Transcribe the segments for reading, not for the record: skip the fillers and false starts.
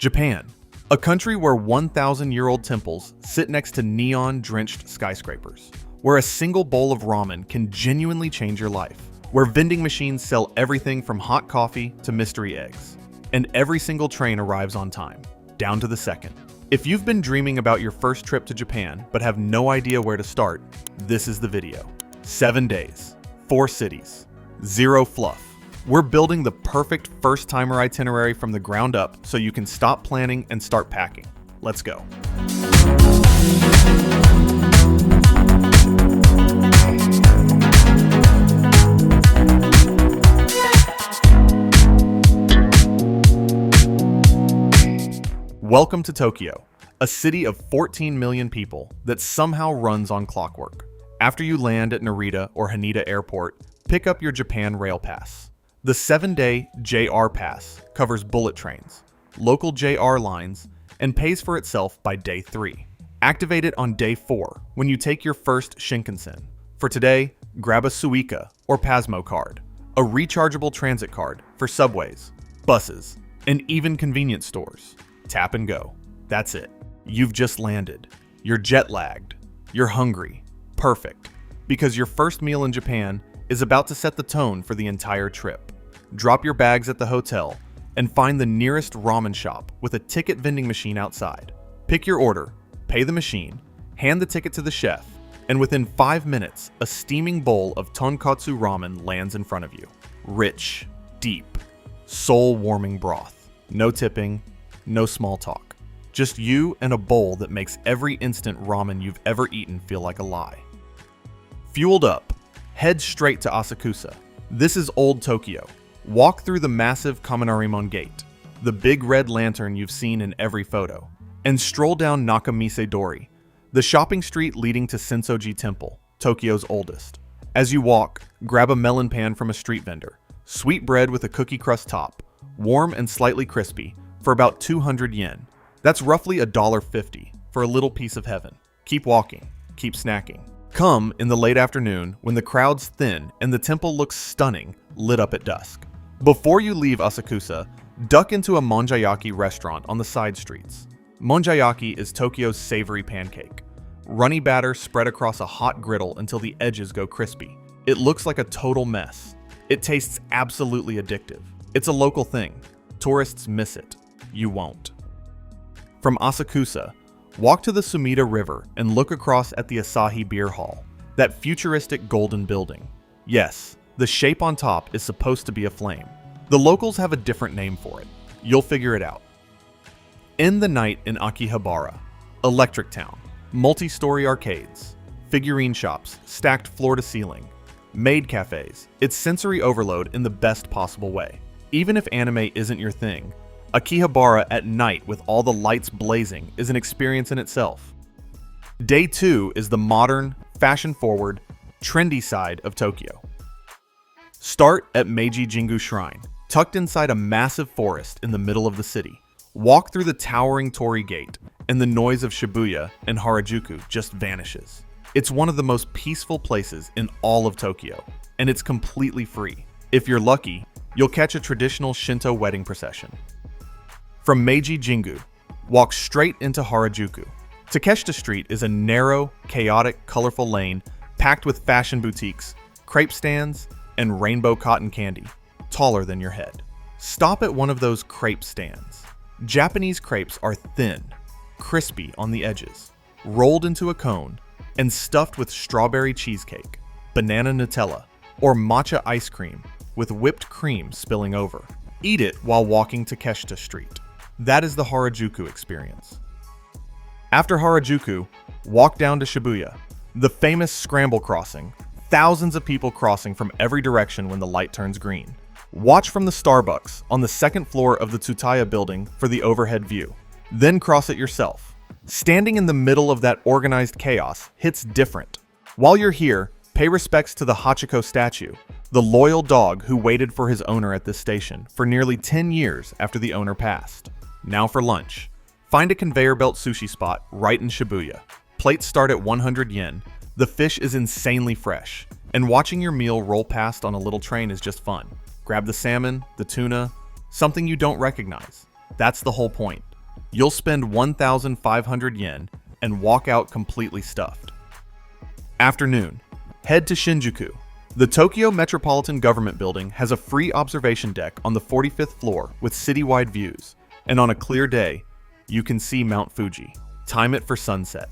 Japan, a country where 1,000-year-old temples sit next to neon-drenched skyscrapers, where a single bowl of ramen can genuinely change your life, where vending machines sell everything from hot coffee to mystery eggs, and every single train arrives on time, down to the second. If you've been dreaming about your first trip to Japan but have no idea where to start, this is the video. 7 days, 4 cities, 0 fluff. We're building the perfect first-timer itinerary from the ground up so you can stop planning and start packing. Let's go. Welcome to Tokyo, a city of 14 million people that somehow runs on clockwork. After you land at Narita or Haneda Airport, pick up your Japan Rail Pass. The 7-day JR Pass covers bullet trains, local JR lines, and pays for itself by day 3. Activate it on day 4 when you take your first Shinkansen. For today, grab a Suica or Pasmo card, a rechargeable transit card for subways, buses, and even convenience stores. Tap and go. That's it. You've just landed. You're jet lagged. You're hungry. Perfect. Because your first meal in Japan is about to set the tone for the entire trip. Drop your bags at the hotel and find the nearest ramen shop with a ticket vending machine outside. Pick your order, pay the machine, hand the ticket to the chef, and within 5 minutes, a steaming bowl of tonkatsu ramen lands in front of you. Rich, deep, soul-warming broth. No tipping, no small talk. Just you and a bowl that makes every instant ramen you've ever eaten feel like a lie. Fueled up, head straight to Asakusa. This is Old Tokyo. Walk through the massive Kaminarimon Gate, the big red lantern you've seen in every photo, and stroll down Nakamise-dori, the shopping street leading to Senso-ji Temple, Tokyo's oldest. As you walk, grab a melon pan from a street vendor, sweet bread with a cookie crust top, warm and slightly crispy, for about 200 yen. That's roughly $1.50 for a little piece of heaven. Keep walking, keep snacking. Come in the late afternoon when the crowd's thin and the temple looks stunning, lit up at dusk. Before you leave Asakusa, duck into a monjayaki restaurant on the side streets. Monjayaki is Tokyo's savory pancake. Runny batter spread across a hot griddle until the edges go crispy. It looks like a total mess. It tastes absolutely addictive. It's a local thing. Tourists miss it. You won't. From Asakusa, walk to the Sumida River and look across at the Asahi Beer Hall, that futuristic golden building. Yes, the shape on top is supposed to be a flame. The locals have a different name for it. You'll figure it out. End the night in Akihabara, Electric Town, multi-story arcades, figurine shops stacked floor to ceiling, maid cafes. It's sensory overload in the best possible way. Even if anime isn't your thing, Akihabara at night with all the lights blazing is an experience in itself. Day 2 is the modern, fashion-forward, trendy side of Tokyo. Start at Meiji Jingu Shrine, tucked inside a massive forest in the middle of the city. Walk through the towering Torii Gate, and the noise of Shibuya and Harajuku just vanishes. It's one of the most peaceful places in all of Tokyo, and it's completely free. If you're lucky, you'll catch a traditional Shinto wedding procession. From Meiji Jingu, walk straight into Harajuku. Takeshita Street is a narrow, chaotic, colorful lane packed with fashion boutiques, crepe stands, and rainbow cotton candy, taller than your head. Stop at one of those crepe stands. Japanese crepes are thin, crispy on the edges, rolled into a cone, and stuffed with strawberry cheesecake, banana Nutella, or matcha ice cream with whipped cream spilling over. Eat it while walking Takeshita Street. That is the Harajuku experience. After Harajuku, walk down to Shibuya, the famous scramble crossing, thousands of people crossing from every direction when the light turns green. Watch from the Starbucks on the second floor of the Tsutaya building for the overhead view. Then cross it yourself. Standing in the middle of that organized chaos hits different. While you're here, pay respects to the Hachiko statue, the loyal dog who waited for his owner at this station for nearly 10 years after the owner passed. Now for lunch. Find a conveyor belt sushi spot right in Shibuya. Plates start at 100 yen. The fish is insanely fresh, and watching your meal roll past on a little train is just fun. Grab the salmon, the tuna, something you don't recognize. That's the whole point. You'll spend 1,500 yen and walk out completely stuffed. Afternoon. Head to Shinjuku. The Tokyo Metropolitan Government Building has a free observation deck on the 45th floor with citywide views, and on a clear day, you can see Mount Fuji. Time it for sunset.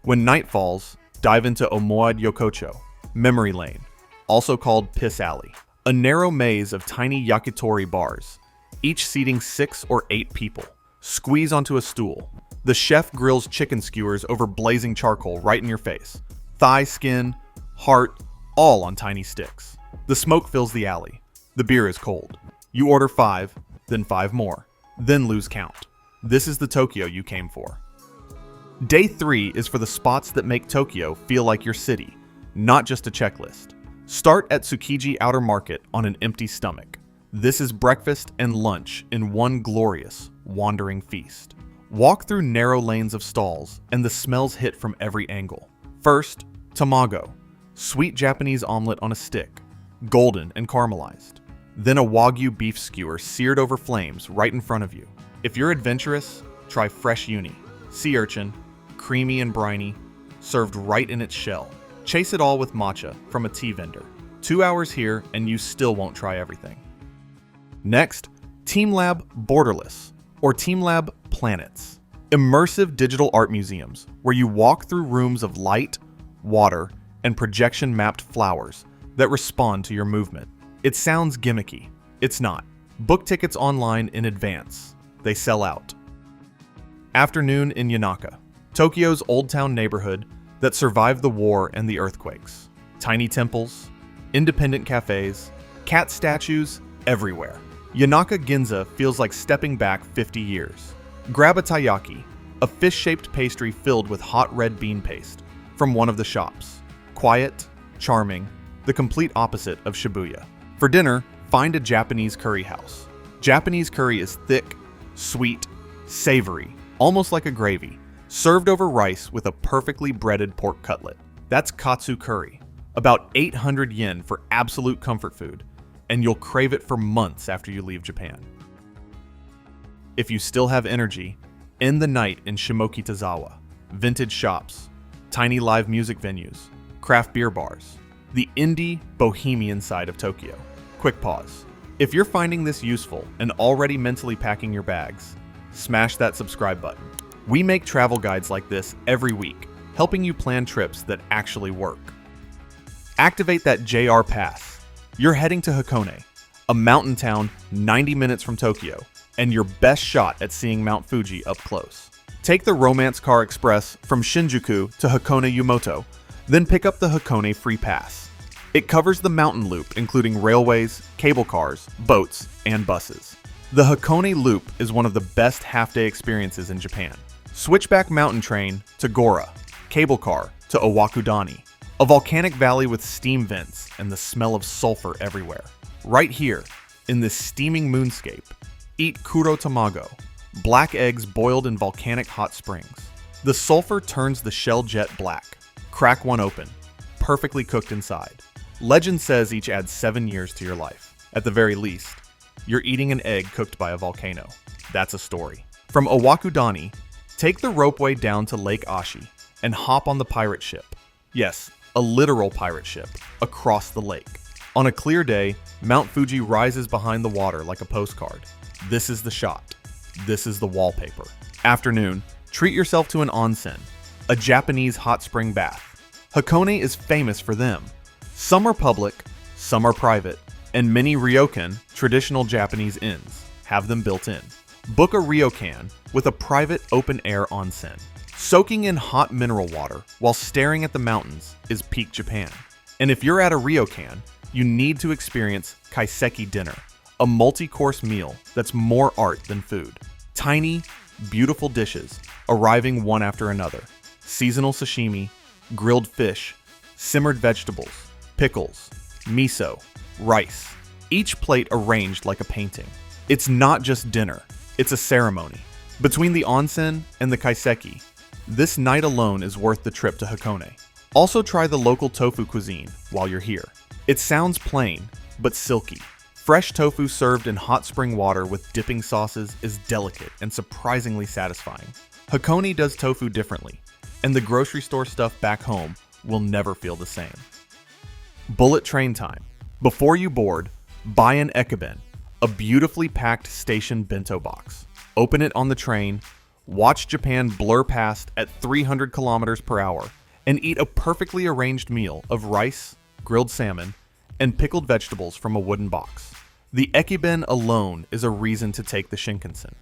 When night falls, dive into Omoad Yokocho, Memory Lane, also called Piss Alley, a narrow maze of tiny yakitori bars, each seating 6 or 8 people. Squeeze onto a stool. The chef grills chicken skewers over blazing charcoal right in your face. Thigh skin, heart, all on tiny sticks. The smoke fills the alley. The beer is cold. You order 5, then 5 more, then lose count. This is the Tokyo you came for. Day 3 is for the spots that make Tokyo feel like your city, not just a checklist. Start at Tsukiji Outer Market on an empty stomach. This is breakfast and lunch in one glorious, wandering feast. Walk through narrow lanes of stalls, and the smells hit from every angle. First, tamago, sweet Japanese omelet on a stick, golden and caramelized. Then a Wagyu beef skewer seared over flames right in front of you. If you're adventurous, try fresh uni, sea urchin, creamy and briny, served right in its shell. Chase it all with matcha from a tea vendor. 2 hours here and you still won't try everything. Next, Teamlab Borderless, or Teamlab Planets. Immersive digital art museums where you walk through rooms of light, water, and projection-mapped flowers that respond to your movement. It sounds gimmicky. It's not. Book tickets online in advance. They sell out. Afternoon in Yanaka, Tokyo's Old Town neighborhood that survived the war and the earthquakes. Tiny temples, independent cafes, cat statues everywhere. Yanaka Ginza feels like stepping back 50 years. Grab a taiyaki, a fish-shaped pastry filled with hot red bean paste, from one of the shops. Quiet, charming, the complete opposite of Shibuya. For dinner, find a Japanese curry house. Japanese curry is thick, sweet, savory, almost like a gravy, served over rice with a perfectly breaded pork cutlet. That's katsu curry, about 800 yen for absolute comfort food, and you'll crave it for months after you leave Japan. If you still have energy, end the night in Shimokitazawa. Vintage shops, tiny live music venues, craft beer bars, the indie, bohemian side of Tokyo. Quick pause. If you're finding this useful and already mentally packing your bags, smash that subscribe button. We make travel guides like this every week, helping you plan trips that actually work. Activate that JR Pass. You're heading to Hakone, a mountain town 90 minutes from Tokyo, and your best shot at seeing Mount Fuji up close. Take the Romance Car Express from Shinjuku to Hakone Yumoto, then pick up the Hakone Free Pass. It covers the mountain loop, including railways, cable cars, boats, and buses. The Hakone Loop is one of the best half-day experiences in Japan. Switchback mountain train to Gora, cable car to Owakudani, a volcanic valley with steam vents and the smell of sulfur everywhere. Right here, in this steaming moonscape, eat kuro tamago, black eggs boiled in volcanic hot springs. The sulfur turns the shell jet black. Crack one open, perfectly cooked inside. Legend says each adds 7 years to your life. At the very least, you're eating an egg cooked by a volcano. That's a story. From Owakudani, take the ropeway down to Lake Ashi and hop on the pirate ship. Yes, a literal pirate ship, across the lake. On a clear day, Mount Fuji rises behind the water like a postcard. This is the shot. This is the wallpaper. Afternoon, treat yourself to an onsen, a Japanese hot spring bath. Hakone is famous for them. Some are public, some are private, and many ryokan, traditional Japanese inns, have them built in. Book a ryokan with a private open-air onsen. Soaking in hot mineral water while staring at the mountains is peak Japan. And if you're at a ryokan, you need to experience kaiseki dinner, a multi-course meal that's more art than food. Tiny, beautiful dishes arriving one after another. Seasonal sashimi, grilled fish, simmered vegetables, pickles, miso, rice. Each plate arranged like a painting. It's not just dinner, it's a ceremony. Between the onsen and the kaiseki, this night alone is worth the trip to Hakone. Also try the local tofu cuisine while you're here. It sounds plain, but silky. Fresh tofu served in hot spring water with dipping sauces is delicate and surprisingly satisfying. Hakone does tofu differently, and the grocery store stuff back home will never feel the same. Bullet train time. Before you board, buy an ekiben, a beautifully packed station bento box. Open it on the train, watch Japan blur past at 300 kilometers per hour, and eat a perfectly arranged meal of rice, grilled salmon, and pickled vegetables from a wooden box. The ekiben alone is a reason to take the Shinkansen.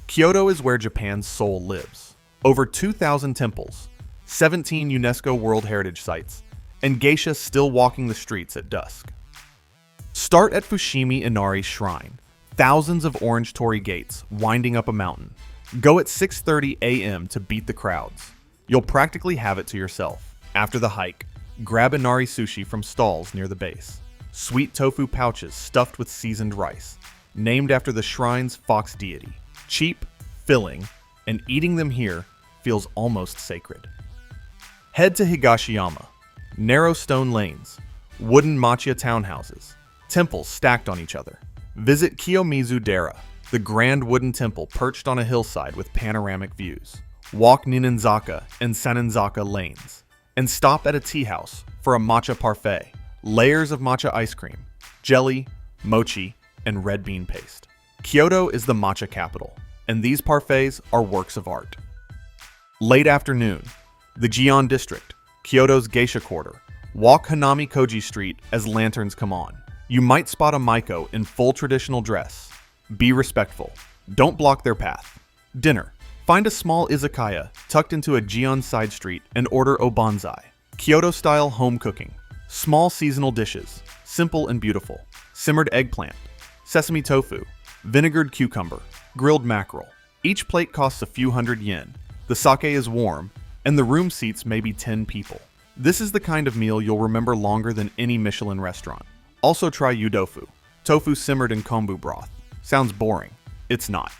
Kyoto is where Japan's soul lives. Over 2,000 temples, 17 UNESCO World Heritage Sites, and geisha still walking the streets at dusk. Start at Fushimi Inari Shrine, thousands of orange torii gates winding up a mountain. Go at 6:30 a.m. to beat the crowds. You'll practically have it to yourself. After the hike, grab Inari sushi from stalls near the base. Sweet tofu pouches stuffed with seasoned rice, named after the shrine's fox deity. Cheap, filling, and eating them here feels almost sacred. Head to Higashiyama. Narrow stone lanes, wooden machiya townhouses, temples stacked on each other. Visit Kiyomizu-dera, the grand wooden temple perched on a hillside with panoramic views. Walk Ninenzaka and Sanenzaka lanes, and stop at a tea house for a matcha parfait. Layers of matcha ice cream, jelly, mochi, and red bean paste. Kyoto is the matcha capital, and these parfaits are works of art. Late afternoon, the Gion district, Kyoto's geisha quarter. Walk Hanami-Koji Street as lanterns come on. You might spot a maiko in full traditional dress. Be respectful. Don't block their path. Dinner. Find a small izakaya tucked into a Gion side street and order obanzai. Kyoto-style home cooking. Small seasonal dishes. Simple and beautiful. Simmered eggplant. Sesame tofu. Vinegared cucumber. Grilled mackerel. Each plate costs a few hundred yen. The sake is warm, and the room seats maybe 10 people. This is the kind of meal you'll remember longer than any Michelin restaurant. Also try udofu, tofu simmered in kombu broth. Sounds boring. It's not.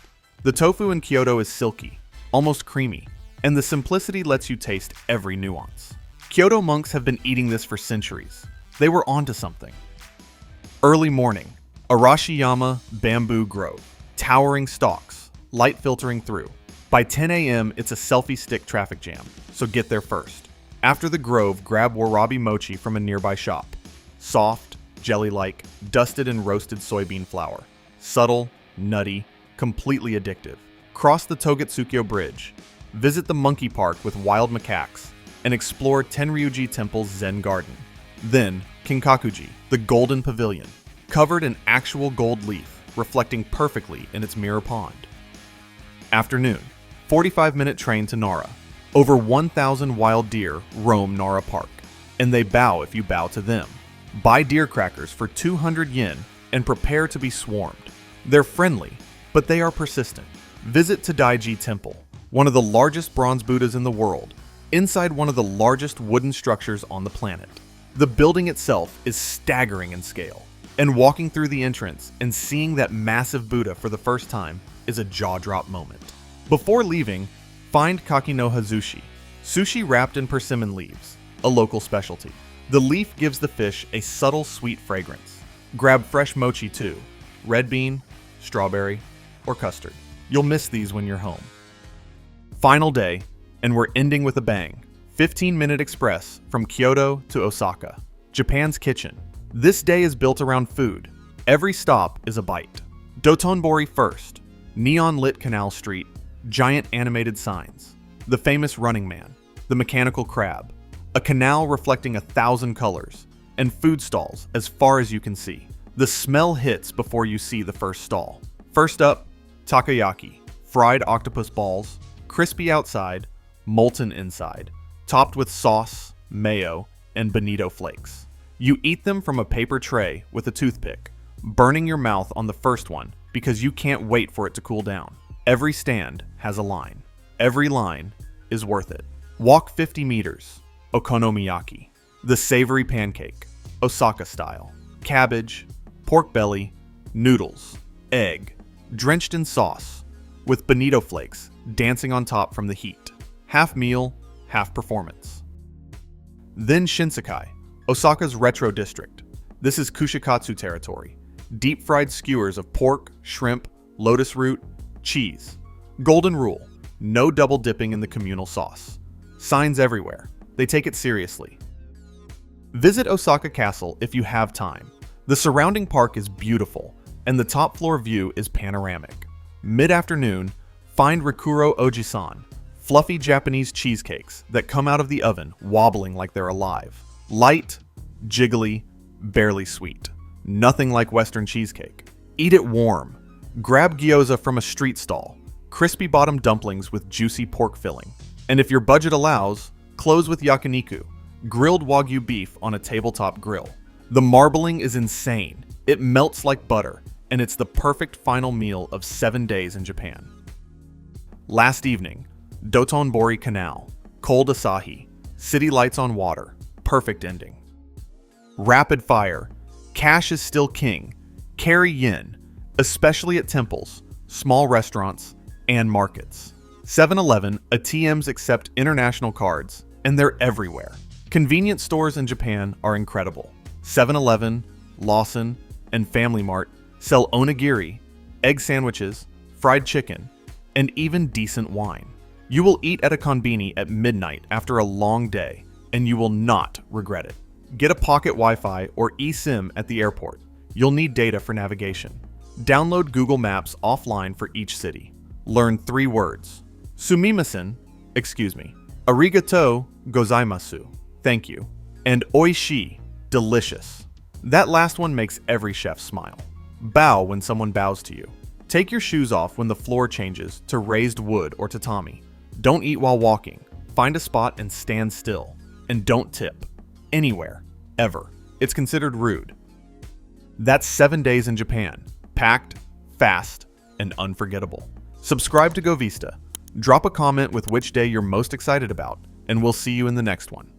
The tofu in Kyoto is silky, almost creamy, and the simplicity lets you taste every nuance. Kyoto monks have been eating this for centuries. They were onto something. Early morning, Arashiyama Bamboo Grove. Towering stalks, light filtering through. By 10 a.m., it's a selfie stick traffic jam, so get there first. After the grove, grab warabi mochi from a nearby shop. Soft, jelly-like, dusted in roasted soybean flour. Subtle, nutty, completely addictive. Cross the Togetsuke Bridge. Visit the monkey park with wild macaques, and explore Tenryuji Temple's Zen garden. Then, Kinkakuji, the golden pavilion, covered in actual gold leaf, reflecting perfectly in its mirror pond. Afternoon, 45-minute train to Nara. Over 1,000 wild deer roam Nara Park, and they bow if you bow to them. Buy deer crackers for 200 yen and prepare to be swarmed. They're friendly, but they are persistent. Visit Tadaiji Temple, one of the largest bronze Buddhas in the world, inside one of the largest wooden structures on the planet. The building itself is staggering in scale, and walking through the entrance and seeing that massive Buddha for the first time is a jaw-drop moment. Before leaving, find kaki no hazushi, sushi wrapped in persimmon leaves, a local specialty. The leaf gives the fish a subtle sweet fragrance. Grab fresh mochi too, red bean, strawberry, or custard. You'll miss these when you're home. Final day, and we're ending with a bang. 15-minute express from Kyoto to Osaka. Japan's kitchen. This day is built around food. Every stop is a bite. Dotonbori first. Neon-lit canal street. Giant animated signs. The famous Running Man. The mechanical crab. A canal reflecting 1,000 colors. And food stalls as far as you can see. The smell hits before you see the first stall. First up, takoyaki. Fried octopus balls. Crispy outside, molten inside. Topped with sauce, mayo, and bonito flakes. You eat them from a paper tray with a toothpick, burning your mouth on the first one because you can't wait for it to cool down. Every stand has a line. Every line is worth it. Walk 50 meters. Okonomiyaki. The savory pancake. Osaka style. Cabbage, pork belly, noodles, egg, drenched in sauce, with bonito flakes dancing on top from the heat. Half meal, half performance. Then Shinsekai, Osaka's retro district. This is Kushikatsu territory. deep-fried skewers of pork, shrimp, lotus root, cheese. Golden rule: no double dipping in the communal sauce. Signs everywhere. They take it seriously. Visit Osaka Castle if you have time. The surrounding park is beautiful, and the top floor view is panoramic. Mid-afternoon, find Rikuro Ojisan, fluffy Japanese cheesecakes that come out of the oven wobbling like they're alive. Light, jiggly, barely sweet. Nothing like Western cheesecake. Eat it warm. Grab gyoza from a street stall, crispy bottom dumplings with juicy pork filling. And if your budget allows, close with yakiniku, grilled Wagyu beef on a tabletop grill. The marbling is insane. It melts like butter, and it's the perfect final meal of 7 days in Japan. Last evening, Dotonbori Canal, cold asahi, city lights on water, perfect ending. Rapid fire, cash is still king, carry yen, especially at temples, small restaurants, and markets. 7-Eleven, ATMs accept international cards, and they're everywhere. Convenience stores in Japan are incredible. 7-Eleven, Lawson, and Family Mart sell onigiri, egg sandwiches, fried chicken, and even decent wine. You will eat at a konbini at midnight after a long day, and you will not regret it. Get a pocket Wi-Fi or eSIM at the airport. You'll need data for navigation. Download Google Maps offline for each city. Learn 3 words. Sumimasen, excuse me. Arigato gozaimasu, thank you. And oishi, delicious. That last one makes every chef smile. Bow when someone bows to you. Take your shoes off when the floor changes to raised wood or tatami. Don't eat while walking. Find a spot and stand still. And don't tip. Anywhere. Ever. It's considered rude. That's 7 days in Japan. Packed, fast, and unforgettable. Subscribe to Go Vista. Drop a comment with which day you're most excited about, and we'll see you in the next one.